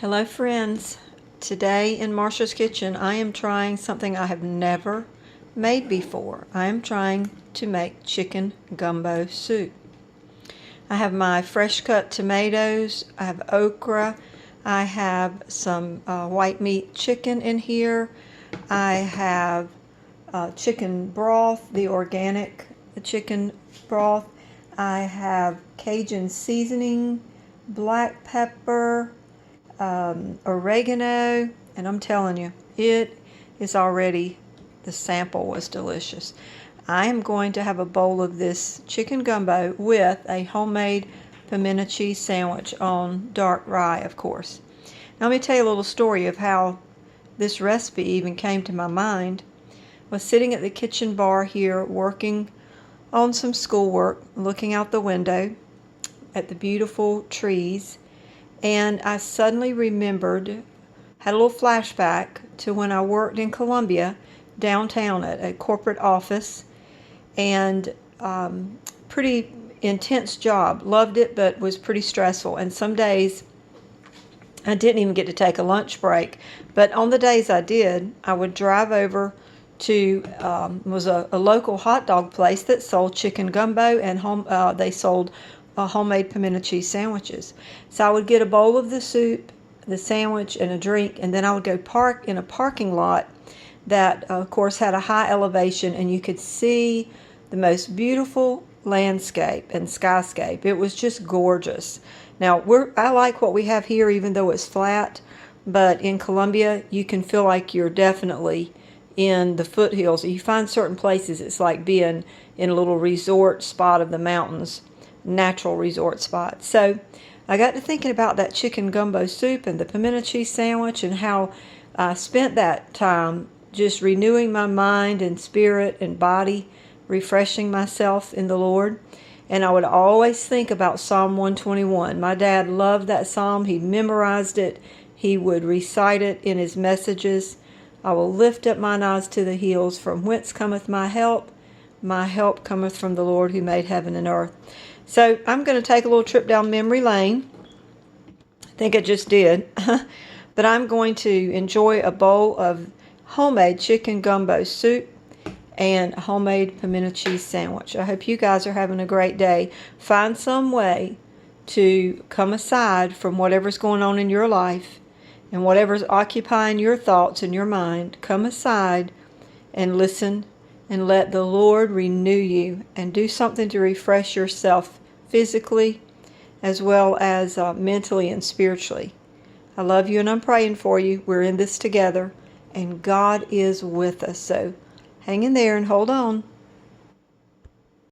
Hello friends. Today in Marsha's Kitchen I am trying something I have never made before. I am trying to make chicken gumbo soup. I have my fresh cut tomatoes, I have okra, I have some white meat chicken in here, I have chicken broth, the organic chicken broth, I have Cajun seasoning, black pepper, oregano, and I'm telling you, it is already, the sample was delicious. I am going to have a bowl of this chicken gumbo with a homemade pimento cheese sandwich on dark rye, of course. Now let me tell you a little story of how this recipe even came to my mind. I was sitting at the kitchen bar here working on some schoolwork, looking out the window at the beautiful trees, and I suddenly remembered, had a little flashback to when I worked in Columbia, downtown at a corporate office, and pretty intense job. Loved it, but was pretty stressful. And some days I didn't even get to take a lunch break. But on the days I did, I would drive over to was a local hot dog place that sold chicken gumbo, and they sold homemade pimento cheese sandwiches. So I would get a bowl of the soup, the sandwich, and a drink, and then I would go park in a parking lot that of course had a high elevation, and you could see the most beautiful landscape and skyscape. It was just gorgeous. Now I like what we have here, even though it's flat, but in Columbia you can feel like you're definitely in the foothills. You find certain places it's like being in a little resort spot of the mountains, natural resort spot. So I got to thinking about that chicken gumbo soup and the pimento cheese sandwich, and how I spent that time just renewing my mind and spirit and body, refreshing myself in the Lord. And I would always think about Psalm 121. My dad loved that psalm. He memorized it. He would recite it in his messages. I will lift up mine eyes to the hills, from whence cometh my help. My help cometh from the Lord who made heaven and earth. So I'm going to take a little trip down memory lane. I think I just did. But I'm going to enjoy a bowl of homemade chicken gumbo soup and a homemade pimento cheese sandwich. I hope you guys are having a great day. Find some way to come aside from whatever's going on in your life and whatever's occupying your thoughts and your mind. Come aside and listen, and let the Lord renew you, and do something to refresh yourself physically as well as mentally and spiritually. I love you and I'm praying for you. We're in this together, and God is with us. So hang in there and hold on.